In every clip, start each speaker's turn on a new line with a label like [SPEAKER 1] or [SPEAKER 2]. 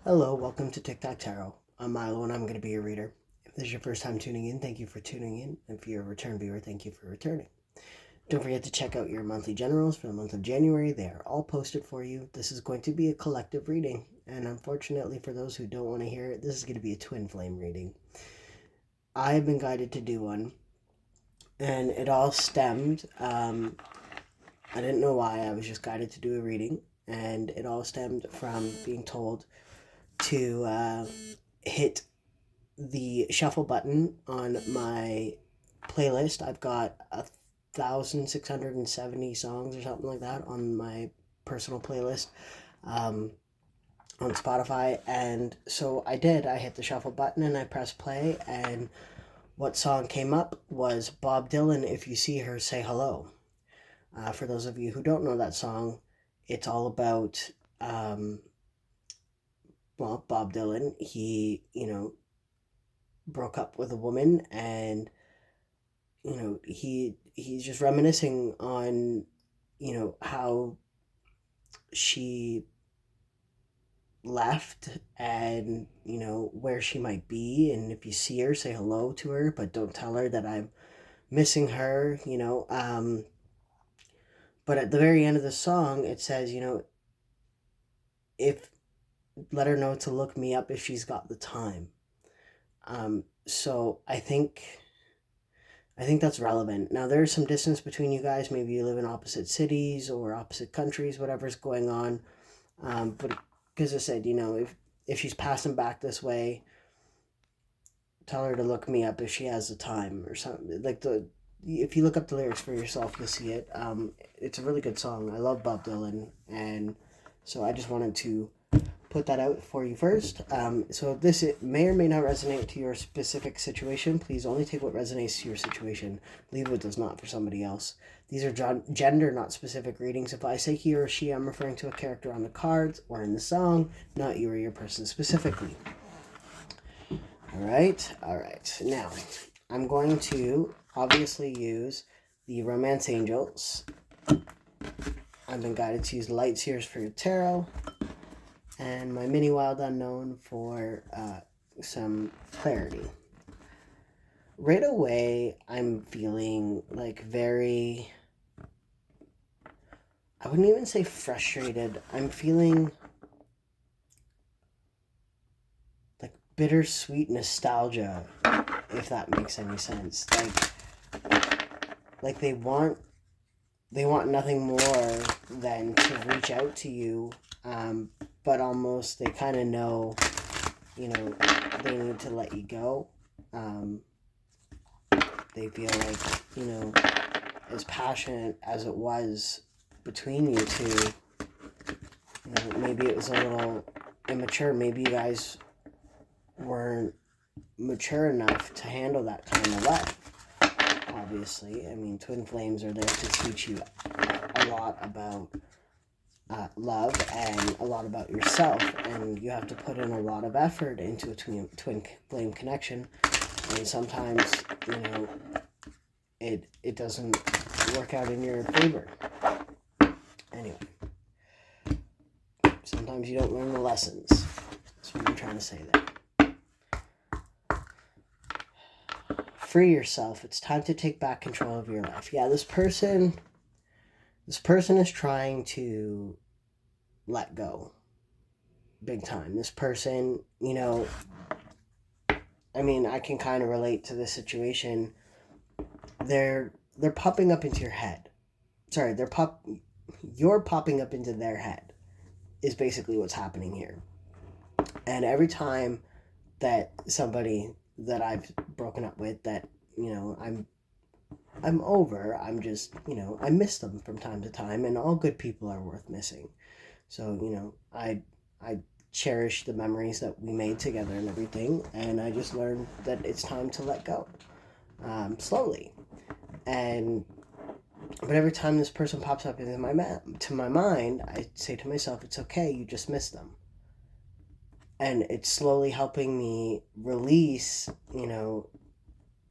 [SPEAKER 1] Hello, welcome to TikTok Tarot. I'm Milo and I'm going to be your reader. If this is your first time tuning in, thank you for tuning in. And if you're a return viewer, thank you for returning. Don't forget to check out your monthly generals for the month of January. They are all posted for you. This is going to be a collective reading. And unfortunately, for those who don't want to hear it, this is going to be a twin flame reading. I've been guided to do one. And it all stemmed, I didn't know why, I was just guided to do a reading. And it all stemmed from being told to hit the shuffle button on my playlist. I've got 1,670 songs or something like that on my personal playlist on Spotify. And so I did. I hit the shuffle button and I pressed play. And what song came up was Bob Dylan, If You See Her, Say Hello. For those of you who don't know that song, it's all about Bob Dylan. He, broke up with a woman, and he's just reminiscing on how she left, and where she might be, and if you see her, say hello to her, but don't tell her that I'm missing her. But at the very end of the song it says, if let her know to look me up if she's got the time. So I think that's relevant. Now, there's some distance between you guys. Maybe you live in opposite cities or opposite countries, whatever's going on. But because I said, if she's passing back this way, tell her to look me up if she has the time or something. If you look up the lyrics for yourself, you'll see it. It's a really good song. I love Bob Dylan, and so I just wanted to put that out for you first. So this it may or may not resonate to your specific situation. Please only take what resonates to your situation. Leave what does not for somebody else. These are gender, not specific readings. If I say he or she, I'm referring to a character on the cards or in the song, not you or your person specifically. All right. Now, I'm going to obviously use the Romance Angels. I've been guided to use Light Seers for your tarot, and my mini Wild Unknown for some clarity. Right away, I'm feeling very, I wouldn't even say frustrated. I'm feeling bittersweet nostalgia, if that makes any sense. Like they want nothing more than to reach out to you, but almost they kind of know, they need to let you go. They feel like, as passionate as it was between you two, maybe it was a little immature. Maybe you guys weren't mature enough to handle that kind of love. Obviously, I mean, twin flames are there to teach you a lot about love and a lot about yourself, and you have to put in a lot of effort into a twin flame connection, and sometimes it doesn't work out in your favor. Anyway, sometimes you don't learn the lessons. That's what I'm trying to say there. Free yourself. It's time to take back control of your life. Yeah, this person is trying to let go big time. This person, I can kind of relate to this situation. They're popping up into your head. Sorry, you're popping up into their head is basically what's happening here. And every time that somebody that I've broken up with, that I'm over, I'm just, I miss them from time to time, and all good people are worth missing. So, I cherish the memories that we made together and everything, and I just learned that it's time to let go, slowly. But every time this person pops up into my mind, I say to myself, it's okay, you just miss them. And it's slowly helping me release,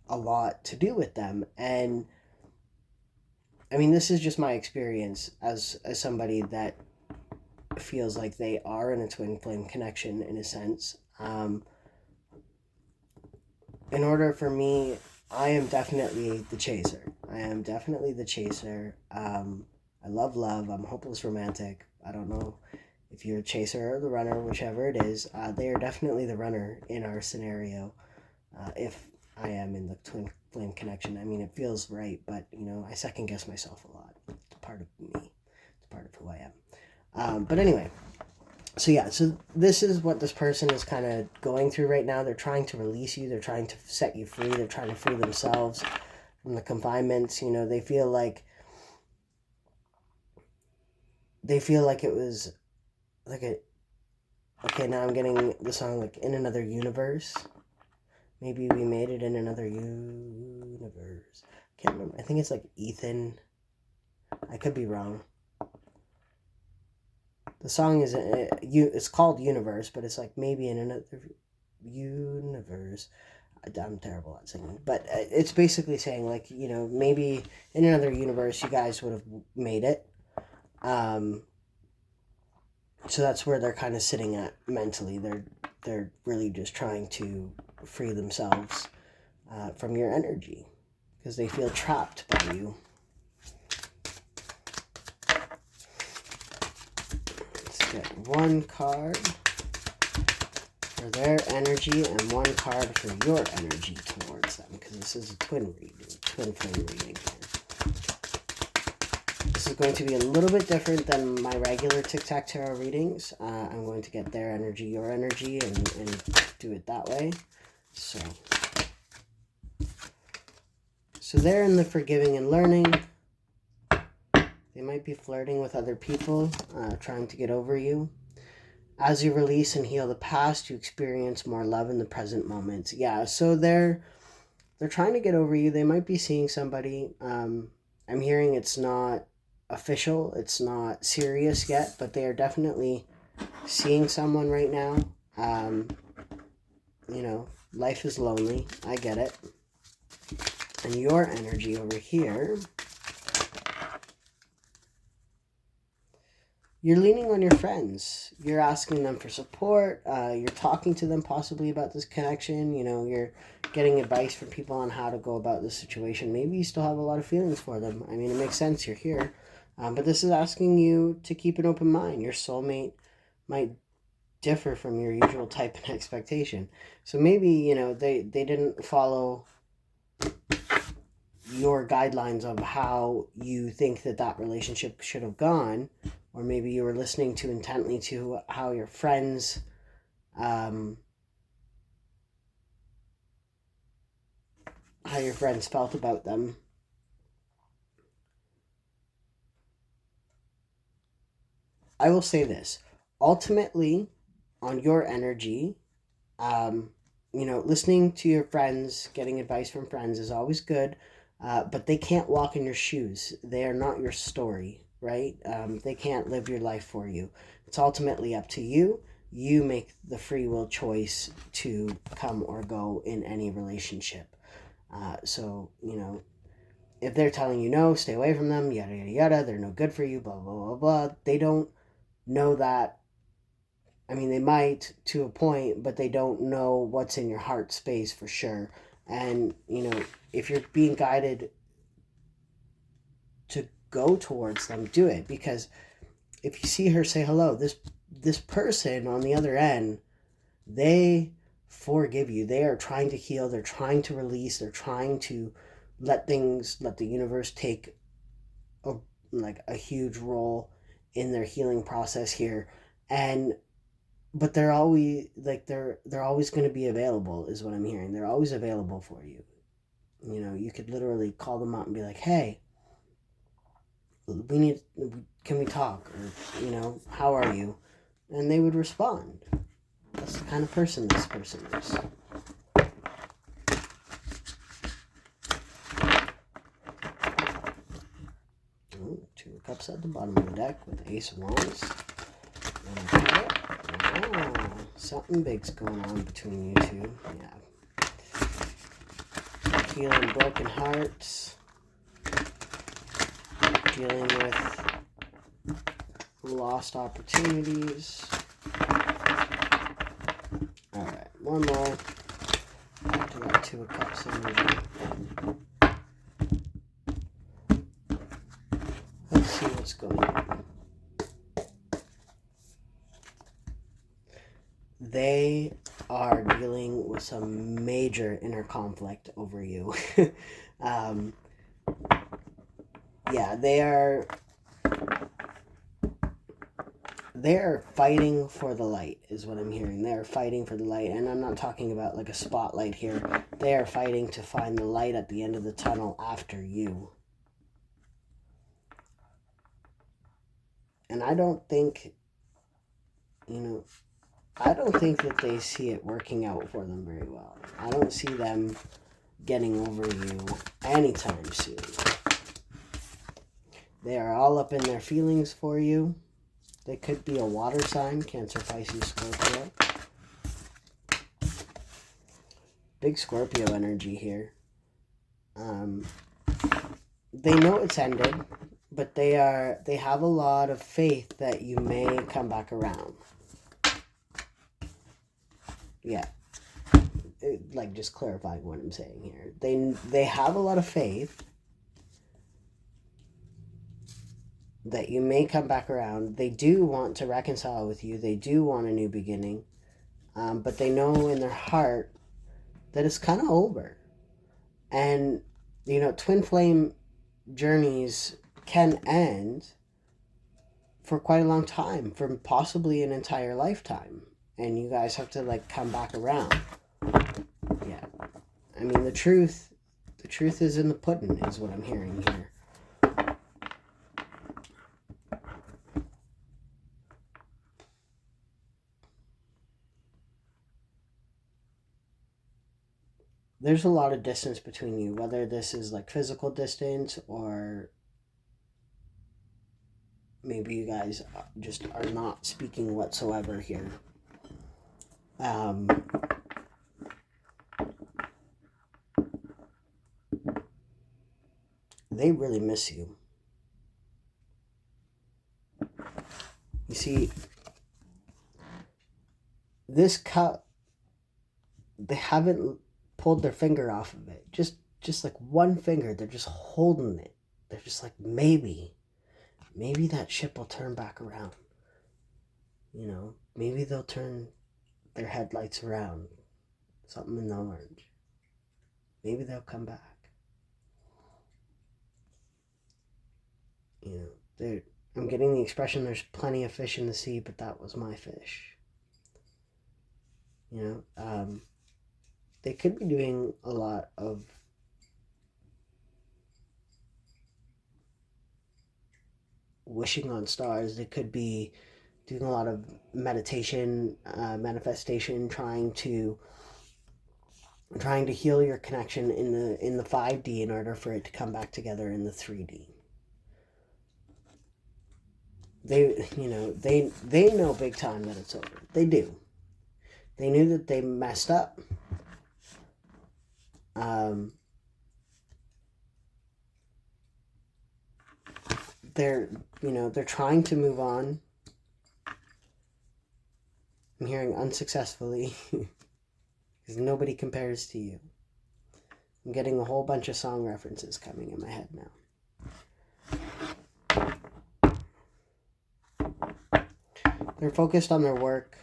[SPEAKER 1] a lot to do with them. And I mean, this is just my experience as somebody that feels like they are in a twin flame connection in a sense. In order for me, I am definitely the chaser. I am definitely the chaser. I love love. I'm a hopeless romantic. I don't know if you're a chaser or the runner, whichever it is. They are definitely the runner in our scenario. If I am in the twin flame connection, I mean, it feels right, but I second guess myself a lot. It's part of me. It's part of who I am. But anyway, so this is what this person is kind of going through right now. They're trying to release you. They're trying to set you free. They're trying to free themselves from the confinements. They feel like it was like okay, now I'm getting the song like in another universe. Maybe we made it in another universe. Can't remember. I think it's like Ethan. I could be wrong. The song is it's called Universe, but it's like maybe in another universe. I'm terrible at singing, but it's basically saying like maybe in another universe you guys would have made it. So that's where they're kind of sitting at mentally. They're really just trying to free themselves from your energy because they feel trapped by you. Let's get one card for their energy and one card for your energy towards them, because this is a twin flame reading here. This is going to be a little bit different than my regular tic-tac-tarot readings. I'm going to get their energy, your energy, and do it that way. So they're in the forgiving and learning. They might be flirting with other people, trying to get over you. As you release and heal the past, you experience more love in the present moments. Yeah, so they're trying to get over you. They might be seeing somebody. I'm hearing it's not official, it's not serious yet, but they are definitely seeing someone right now. Life is lonely. I get it. And your energy over here, you're leaning on your friends. You're asking them for support. You're talking to them possibly about this connection. You're getting advice from people on how to go about this situation. Maybe you still have a lot of feelings for them. I mean, it makes sense. You're here. But this is asking you to keep an open mind. Your soulmate might differ from your usual type and expectation. So maybe, they didn't follow your guidelines of how you think that relationship should have gone. Or maybe you were listening too intently to how your friends felt about them. I will say this. Ultimately, on your energy, listening to your friends, getting advice from friends is always good, but they can't walk in your shoes. They are not your story, right? They can't live your life for you. It's ultimately up to you. You make the free will choice to come or go in any relationship. So, if they're telling you no, stay away from them, yada, yada, yada, they're no good for you, blah, blah, blah, blah, they don't know that. I mean, they might to a point, but they don't know what's in your heart space for sure. And, if you're being guided to go towards them, do it. Because if you see her, say hello. This person on the other end, they forgive you. They are trying to heal. They're trying to release. They're trying to let the universe take a huge role in their healing process here. But they're always they're always going to be available, is what I'm hearing. They're always available for you. You could literally call them out and be like, hey, can we talk? Or, how are you? And they would respond. That's the kind of person this person is. Oh, 2 of Cups at the bottom of the deck with Ace of Wands. Oh, something big's going on between you two. Yeah. Healing broken hearts. Dealing with lost opportunities. Alright, one more. Back to that Two of Cups energy. Let's see what's going on. They are dealing with some major inner conflict over you. Yeah, they are fighting for the light, is what I'm hearing. They are fighting for the light, and I'm not talking about like a spotlight here. They are fighting to find the light at the end of the tunnel after you. And I don't think, I don't think that they see it working out for them very well. I don't see them getting over you anytime soon. They are all up in their feelings for you. They could be a water sign, Cancer, Pisces, Scorpio. Big Scorpio energy here. They know it's ended, but they have a lot of faith that you may come back around. Yeah. Like, just clarifying what I'm saying here. They have a lot of faith that you may come back around. They do want to reconcile with you. They do want a new beginning. But they know in their heart that it's kind of over. And, twin flame journeys can end for quite a long time, for possibly an entire lifetime. And you guys have to, like, come back around. Yeah. I mean, the truth is in the pudding, is what I'm hearing here. There's a lot of distance between you, whether this is like physical distance or maybe you guys just are not speaking whatsoever here. They really miss you. You see, this cup, they haven't pulled their finger off of it. Just like one finger, they're just holding it. They're just like, maybe that ship will turn back around. Maybe they'll turn their headlights around. Something in the orange. Maybe they'll come back. I'm getting the expression, there's plenty of fish in the sea, but that was my fish. They could be doing a lot of wishing on stars. They could be doing a lot of meditation, manifestation, trying to heal your connection in the 5D in order for it to come back together in the 3D. They know big time that it's over. They do. They knew that they messed up. They're trying to move on. I'm hearing unsuccessfully because nobody compares to you. I'm getting a whole bunch of song references coming in my head now. They're focused on their work.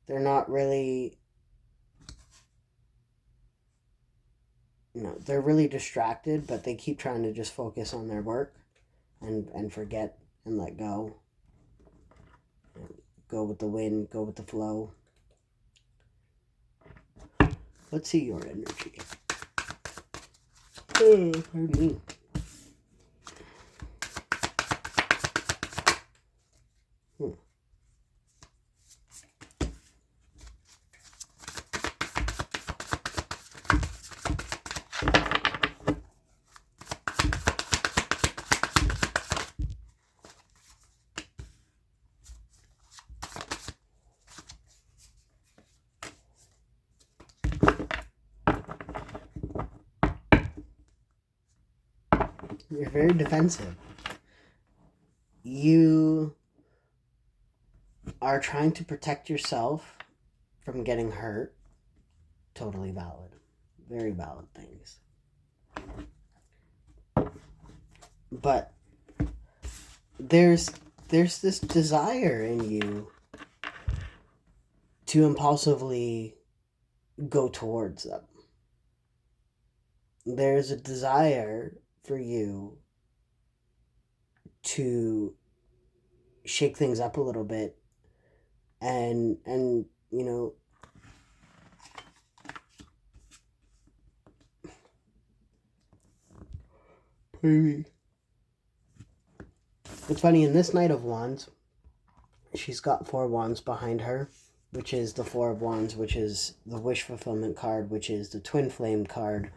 [SPEAKER 1] They're not really, they're really distracted, but they keep trying to just focus on their work and forget and let go. Go with the wind, go with the flow. Let's see your energy. Pardon me. You're very defensive. You are trying to protect yourself from getting hurt. Totally valid. Very valid things. But there's this desire in you to impulsively go towards them. There's a desire for you to shake things up a little bit and maybe it's funny, in this Knight of Wands, she's got 4 wands behind her, which is the 4 of Wands, which is the wish fulfillment card, which is the twin flame card,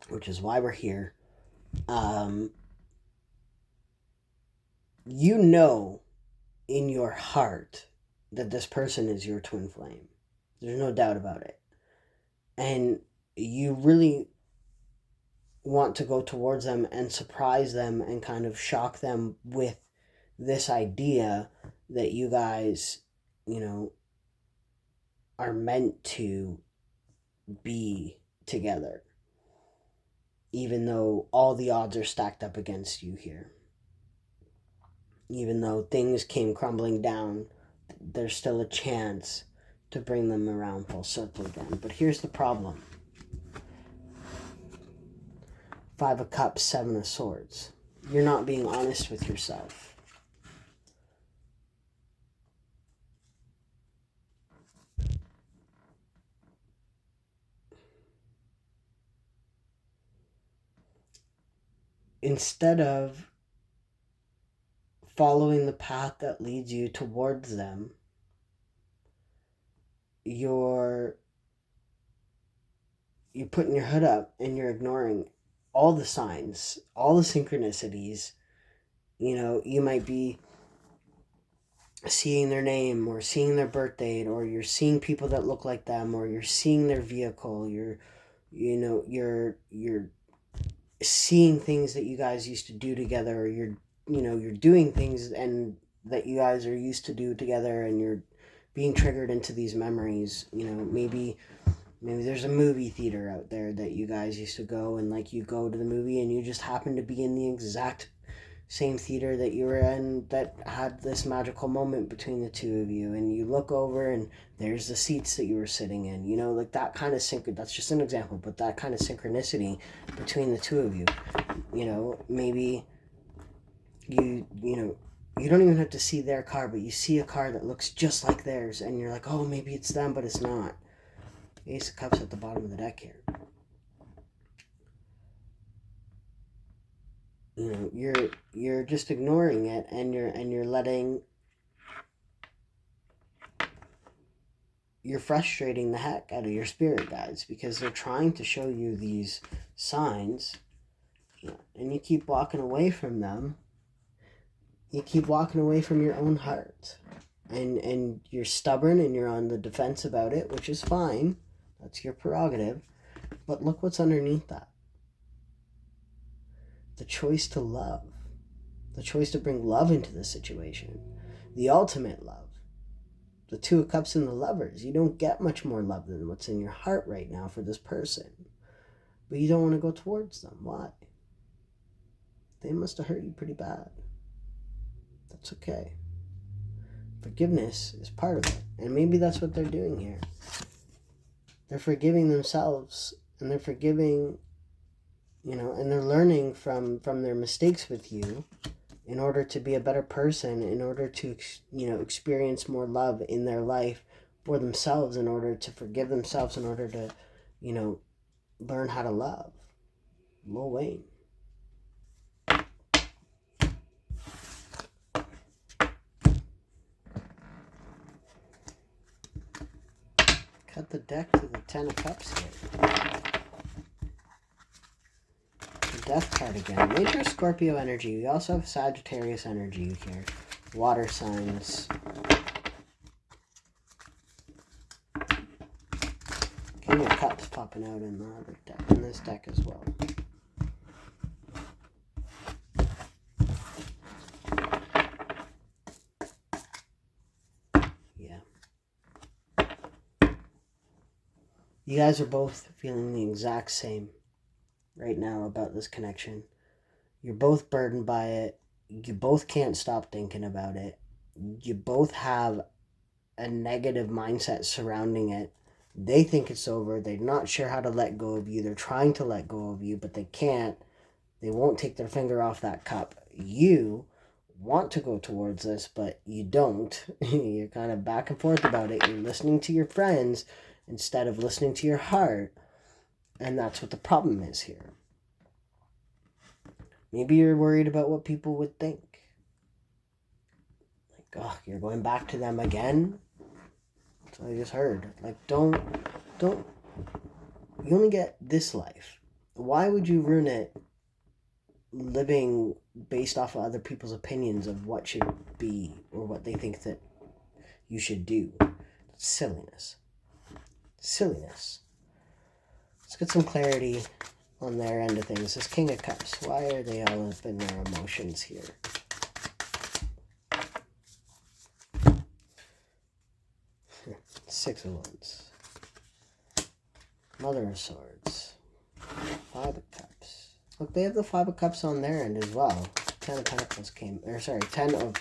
[SPEAKER 1] which is why we're here. You know in your heart that this person is your twin flame. There's no doubt about it. And you really want to go towards them and surprise them and kind of shock them with this idea that you guys, are meant to be together, even though all the odds are stacked up against you here. Even though things came crumbling down, there's still a chance to bring them around full circle again. But here's the problem. 5 of Cups, 7 of Swords. You're not being honest with yourself. Instead of following the path that leads you towards them, you're putting your hood up and you're ignoring all the signs, all the synchronicities. You might be seeing their name or seeing their birth date, or you're seeing people that look like them, or you're seeing their vehicle. You're seeing things that you guys used to do together, or you're doing things and that you guys are used to do together, and you're being triggered into these memories. Maybe there's a movie theater out there that you guys used to go, and like you go to the movie and you just happen to be in the exact same theater that you were in that had this magical moment between the two of you, and you look over and there's the seats that you were sitting in, like that kind of that's just an example, but that kind of synchronicity between the two of you. Maybe you don't even have to see their car, but you see a car that looks just like theirs, and you're like, oh, maybe it's them, but it's not. Ace of Cups at the bottom of the deck here. You're just ignoring it, and you're letting, you're frustrating the heck out of your spirit guides, because they're trying to show you these signs, and you keep walking away from them. You keep walking away from your own heart, and you're stubborn and you're on the defense about it, which is fine. That's your prerogative. But look what's underneath that. The choice to love. The choice to bring love into the situation. The ultimate love. The 2 of Cups and the Lovers. You don't get much more love than what's in your heart right now for this person. But you don't want to go towards them. Why? They must have hurt you pretty bad. That's okay. Forgiveness is part of it. And maybe that's what they're doing here. They're forgiving themselves, and they're forgiving, and they're learning from their mistakes with you in order to be a better person, in order to, experience more love in their life for themselves, in order to forgive themselves, in order to, learn how to love. Lil Wayne. Cut the deck to the 10 of Cups here. The Death card again. Major Scorpio energy. We also have Sagittarius energy here. Water signs. King of Cups popping out in the other deck, in this deck as well. You guys are both feeling the exact same right now about this connection. You're both burdened by it. You both can't stop thinking about it. You both have a negative mindset surrounding it. They think it's over. They're not sure how to let go of you. They're trying to let go of you, but they can't. They won't take their finger off that cup. You want to go towards this, but you don't. You're kind of back and forth about it. You're listening to your friends instead of listening to your heart. And that's what the problem is here. Maybe you're worried about what people would think. Like, oh, you're going back to them again? That's what I just heard. Like, don't. You only get this life. Why would you ruin it living based off of other people's opinions of what should be or what they think that you should do? Silliness. Let's get some clarity on their end of things. This King of Cups, why are they all up in their emotions here? Six of Wands. Mother of Swords. Five of Cups. Look, they have the Five of Cups on their end as well. 10 of Pentacles 10 of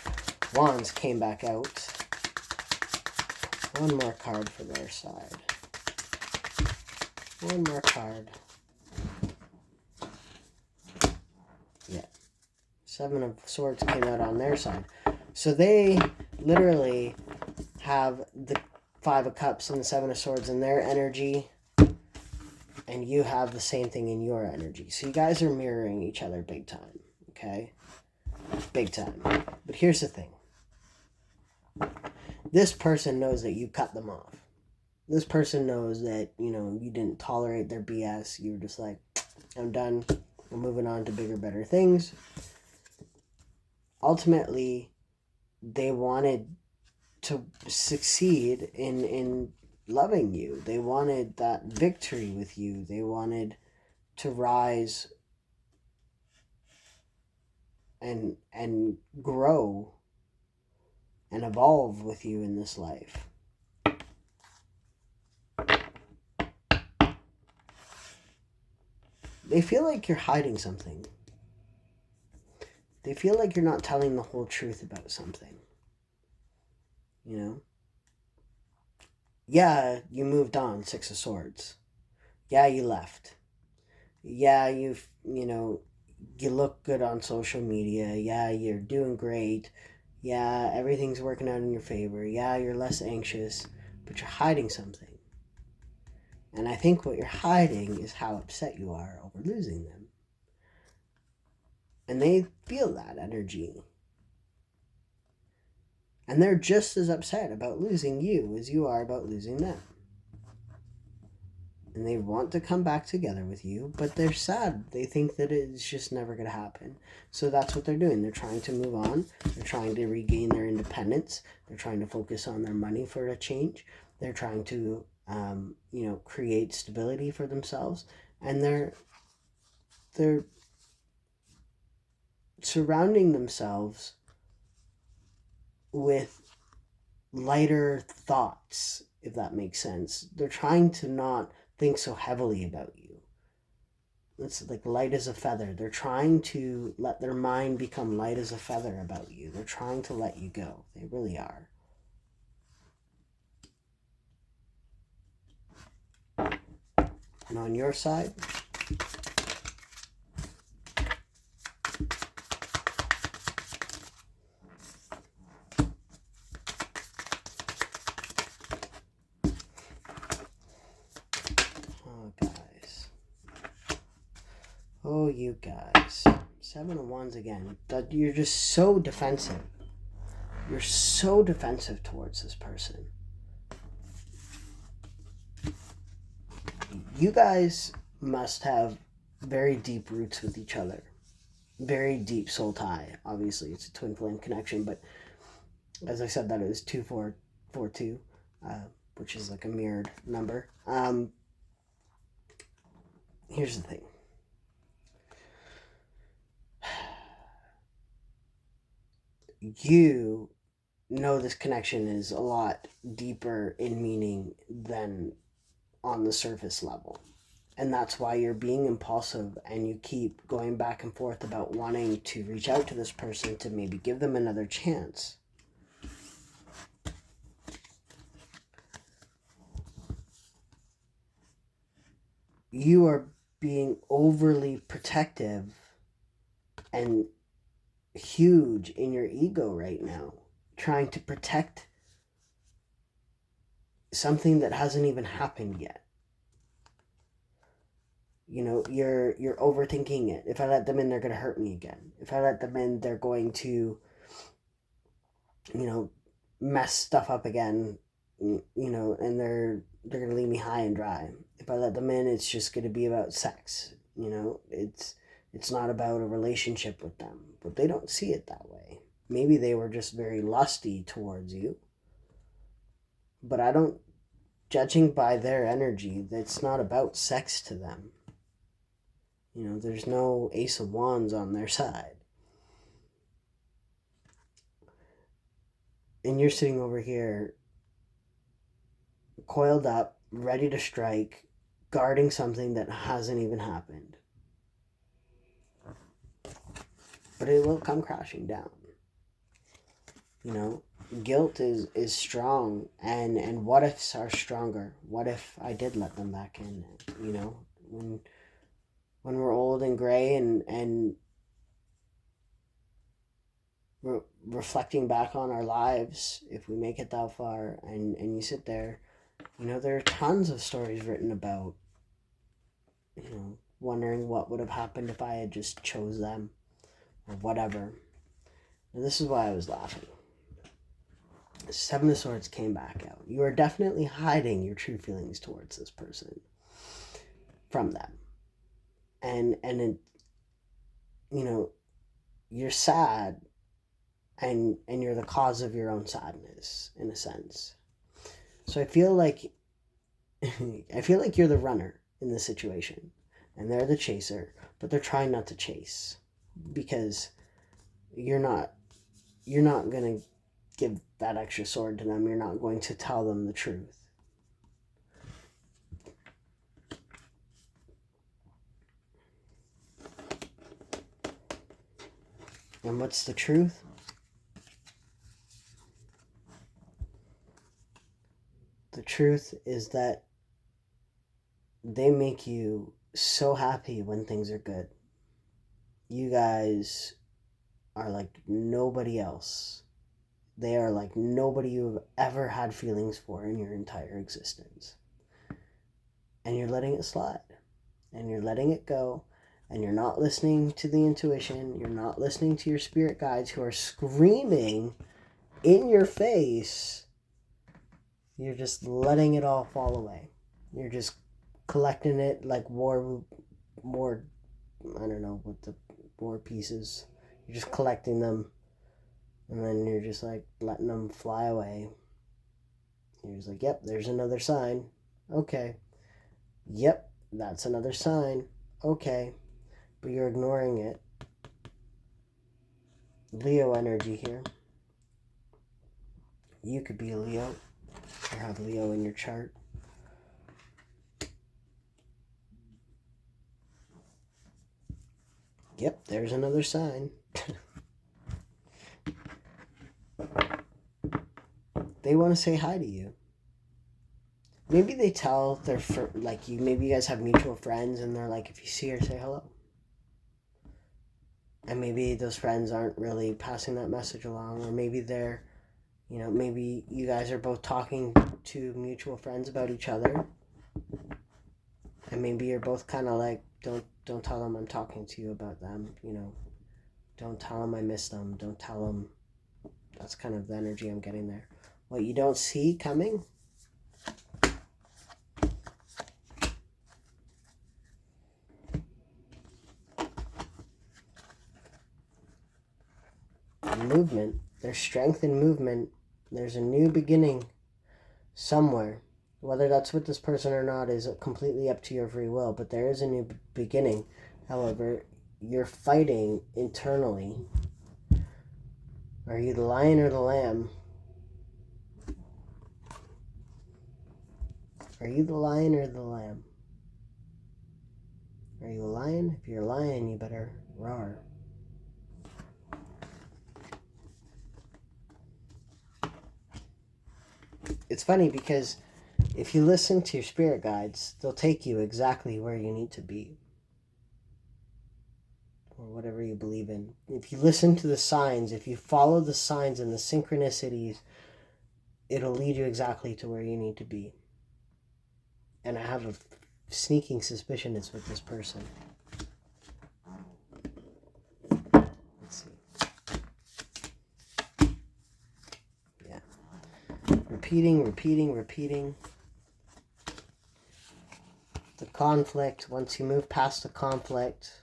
[SPEAKER 1] Wands came back out. One more card for their side. One more card. Yeah. Seven of Swords came out on their side. So they literally have the Five of Cups and the Seven of Swords in their energy. And you have the same thing in your energy. So you guys are mirroring each other big time. Okay? Big time. But here's the thing. This person knows that you cut them off. This person knows that, you didn't tolerate their BS. You were just like, I'm done. I'm moving on to bigger, better things. Ultimately, they wanted to succeed in loving you. They wanted that victory with you. They wanted to rise and grow and evolve with you in this life. They feel like you're hiding something. They feel like you're not telling the whole truth about something. Yeah, you moved on, Six of Swords. Yeah, you left. Yeah, you look good on social media. Yeah, you're doing great. Yeah, everything's working out in your favor. Yeah, you're less anxious, but you're hiding something. And I think what you're hiding is how upset you are over losing them. And they feel that energy. And they're just as upset about losing you as you are about losing them. And they want to come back together with you, but they're sad. They think that it's just never going to happen. So that's what they're doing. They're trying to move on. They're trying to regain their independence. They're trying to focus on their money for a change. They're trying to, create stability for themselves. And they're surrounding themselves with lighter thoughts, if that makes sense. They're trying to not think so heavily about you. It's like light as a feather. They're trying to let their mind become light as a feather about you. They're trying to let you go. They really are. And on your side, oh, you guys. Seven of Wands again. You're just so defensive. You're so defensive towards this person. You guys must have very deep roots with each other. Very deep soul tie. Obviously, it's a twin flame connection, but as I said, that is 2442, which is like a mirrored number. Here's the thing. You know this connection is a lot deeper in meaning than on the surface level. And that's why you're being impulsive and you keep going back and forth about wanting to reach out to this person to maybe give them another chance. You are being overly protective and huge in your ego right now, trying to protect something that hasn't even happened yet. You know, you're overthinking it. If I let them in, they're going to hurt me again. If I let them in, they're going to, you know, mess stuff up again, you know, and they're going to leave me high and dry. If I let them in, it's just going to be about sex. You know, it's not about a relationship with them, but they don't see it that way. Maybe they were just very lusty towards you, but I don't, judging by their energy, that's not about sex to them. You know, there's no Ace of Wands on their side. And you're sitting over here, coiled up, ready to strike, guarding something that hasn't even happened. But it will come crashing down. You know, guilt is strong, and what ifs are stronger. What if I did let them back in? You know, when we're old and gray and reflecting back on our lives, if we make it that far, and you sit there, you know, there are tons of stories written about, you know, wondering what would have happened if I had just chose them or whatever. And this is why I was laughing. The Seven of Swords came back out. You are definitely hiding your true feelings towards this person from them. And it, you know, you're sad and you're the cause of your own sadness in a sense. So I feel like you're the runner in this situation and they're the chaser, but they're trying not to chase because you're not going to give that extra sword to them. You're not going to tell them the truth. And what's the truth? The truth is that they make you so happy when things are good. You guys are like nobody else. They are like nobody you've ever had feelings for in your entire existence. And you're letting it slide. And you're letting it go. And you're not listening to the intuition. You're not listening to your spirit guides who are screaming in your face. You're just letting it all fall away. You're just collecting it like war, I don't know what the war pieces. You're just collecting them. And then you're just like letting them fly away. You're just like, yep, there's another sign. Okay. Yep, that's another sign. Okay. But you're ignoring it. Leo energy here. You could be a Leo or have Leo in your chart. Yep, there's another sign. They want to say hi to you. Maybe they tell their like you. Maybe you guys have mutual friends, and they're like, if you see her, say hello. And maybe those friends aren't really passing that message along, or maybe they're, you know, maybe you guys are both talking to mutual friends about each other, and maybe you're both kind of like, don't tell them I'm talking to you about them, you know, don't tell them I miss them, don't tell them. That's kind of the energy I'm getting there. What you don't see coming, movement. There's strength in movement. There's a new beginning somewhere. Whether that's with this person or not is completely up to your free will, but there is a new beginning. However, you're fighting internally. Are you the lion or the lamb? Are you the lion or the lamb? Are you a lion? If you're a lion, you better roar. It's funny because if you listen to your spirit guides, they'll take you exactly where you need to be. Or whatever you believe in. If you listen to the signs, if you follow the signs and the synchronicities, it'll lead you exactly to where you need to be. And I have a sneaking suspicion it's with this person. Let's see. Yeah. Repeating. The conflict, once you move past the conflict,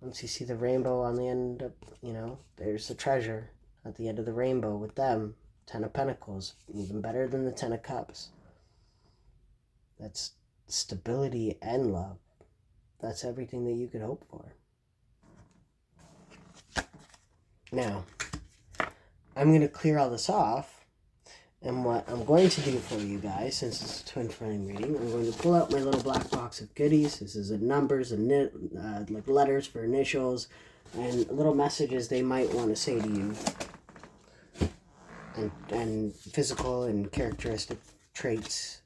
[SPEAKER 1] once you see the rainbow on the end of, there's the treasure at the end of the rainbow with them. 10 of Pentacles, even better than the 10 of Cups. That's stability and love. That's everything that you could hope for. Now, I'm going to clear all this off. And what I'm going to do for you guys, since it's a twin flame reading, I'm going to pull out my little black box of goodies. This is numbers and like letters for initials and little messages they might want to say to you. And physical and characteristic traits.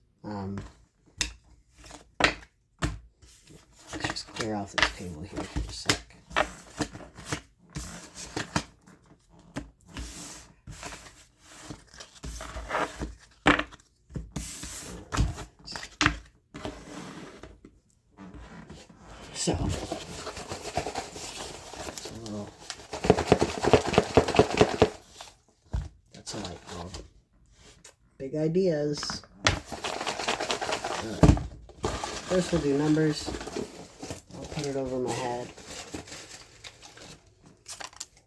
[SPEAKER 1] Let's just clear off this table here for a sec. So, that's a light bulb. Big ideas. Alright. First we'll do numbers. I'll put it over my head.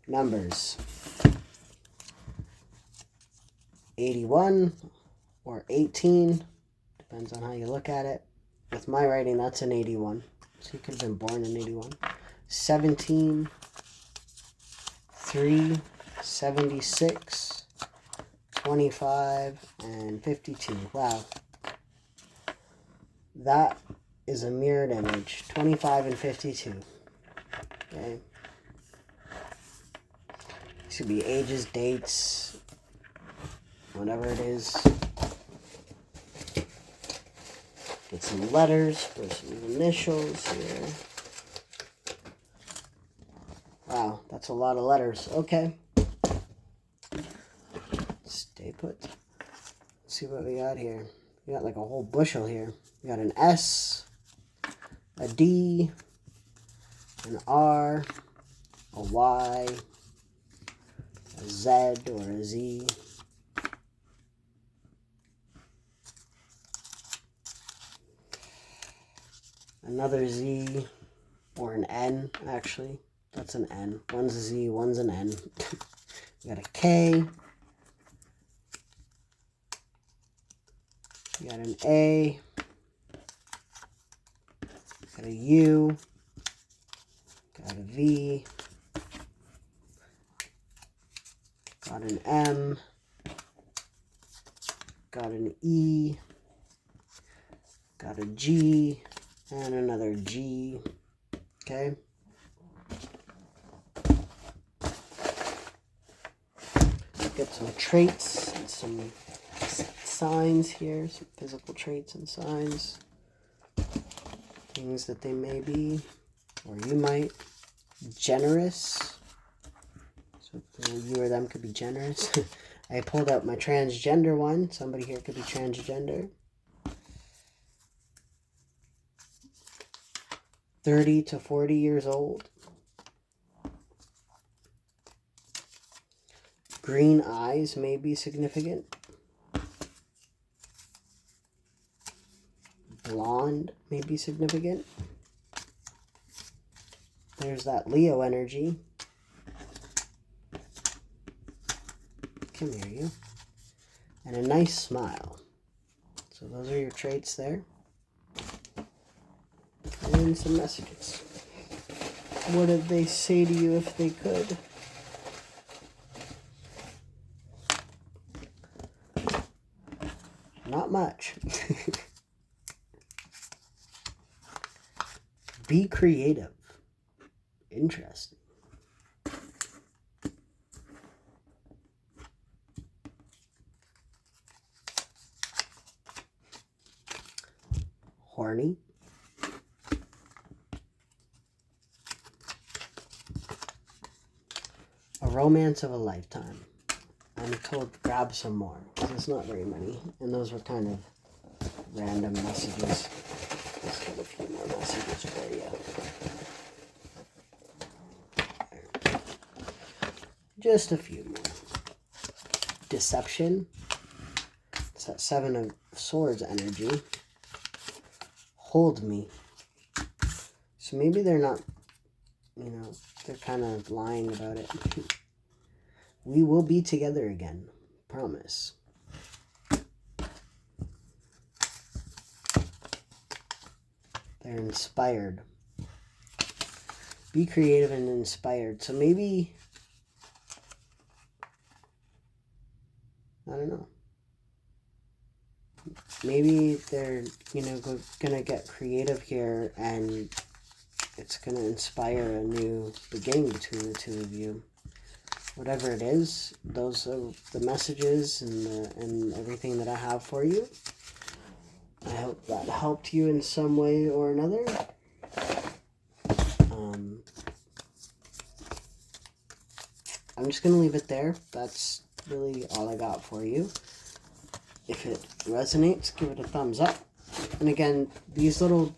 [SPEAKER 1] Numbers. 81 or 18. Depends on how you look at it. With my writing, that's an 81. So you could have been born in 81. 17, 3, 76, 25, and 52. Wow. That is a mirrored image. 25 and 52. Okay. This could be ages, dates, whatever it is. Get some letters for some initials here. Wow, that's a lot of letters. Okay. Stay put. Let's see what we got here. We got like a whole bushel here. We got an S, a D, an R, a Y, a Z or a Z. Another Z, or an N, actually. That's an N. One's a Z, one's an N. We got a K. We got an A. Got a U. Got a V. Got an M. Got an E. Got a G. And another G. Okay. Get some traits and some signs here. Some physical traits and signs. Things that they may be. Or you might. Generous. So you or them could be generous. I pulled out my transgender one. Somebody here could be transgender. 30 to 40 years old. Green eyes may be significant. Blonde may be significant. There's that Leo energy. Come here, you. And a nice smile. So those are your traits there. And some messages. What did they say to you if they could? Not much. Be creative. Interesting. Horny. A romance of a lifetime. I'm told to grab some more because it's not very many, and those were kind of random messages. Let's get a few more messages for you. Just a few more. Deception. It's that Seven of Swords energy. Hold me. So maybe they're not, they're kind of lying about it. We will be together again. Promise. They're inspired. Be creative and inspired. So maybe, I don't know. Maybe they're, gonna get creative here, and it's gonna inspire a new beginning between the two of you. Whatever it is, those are the messages and everything that I have for you. I hope that helped you in some way or another. I'm just going to leave it there. That's really all I got for you. If it resonates, give it a thumbs up. And again, these little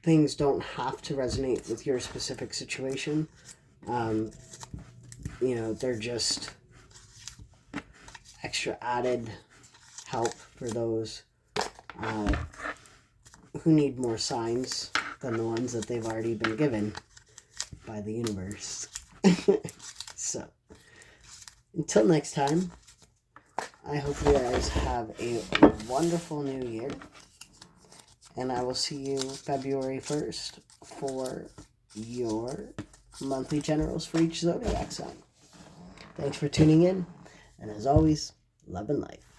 [SPEAKER 1] things don't have to resonate with your specific situation. They're just extra added help for those who need more signs than the ones that they've already been given by the universe. So, until next time, I hope you guys have a wonderful new year. And I will see you February 1st for your monthly generals for each zodiac sign. Thanks for tuning in. And as always, love and life.